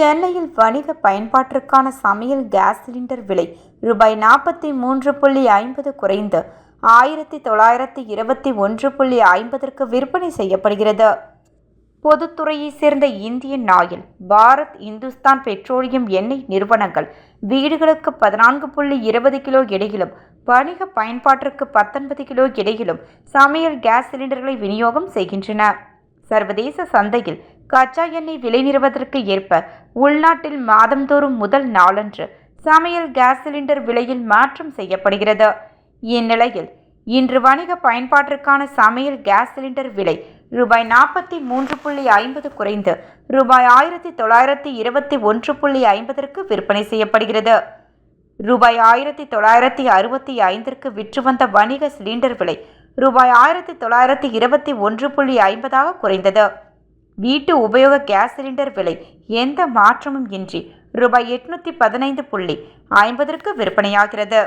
சென்னையில் வணிக பயன்பாட்டிற்கான சமையல் கேஸ் சிலிண்டர் விலை ரூபாய் 43.50 குறைந்து 1921.50 விற்பனை செய்யப்படுகிறது. பொதுத்துறையைச் சேர்ந்த Indian oil, Bharat, Hindustan petroleum எண்ணெய் நிறுவனங்கள் வீடுகளுக்கு 14.20 கிலோ எடையிலும், வணிக பயன்பாட்டிற்கு 19 கிலோ எடையிலும் சமையல் கேஸ் சிலிண்டர்களை விநியோகம் செய்கின்றன. சர்வதேச சந்தையில் கச்சா எண்ணெய் விலை நிறுவதற்கு ஏற்ப உள்நாட்டில் மாதந்தோறும் முதல் நாளன்று சமையல் கேஸ் சிலிண்டர் விலையில் மாற்றம் செய்யப்படுகிறது. இந்நிலையில் இன்று வணிக பயன்பாட்டிற்கான சமையல் கேஸ் சிலிண்டர் விலை ரூபாய் 43.50 குறைந்து ரூபாய் 1921.50 விற்பனை செய்யப்படுகிறது. ரூபாய் 1965 விற்று வந்த வணிக சிலிண்டர் விலை ரூபாய் 1921.50 குறைந்தது. வீட்டு உபயோக கேஸ் சிலிண்டர் விலை எந்த மாற்றமும் இன்றி ரூபாய் 815.50 விற்பனையாகிறது.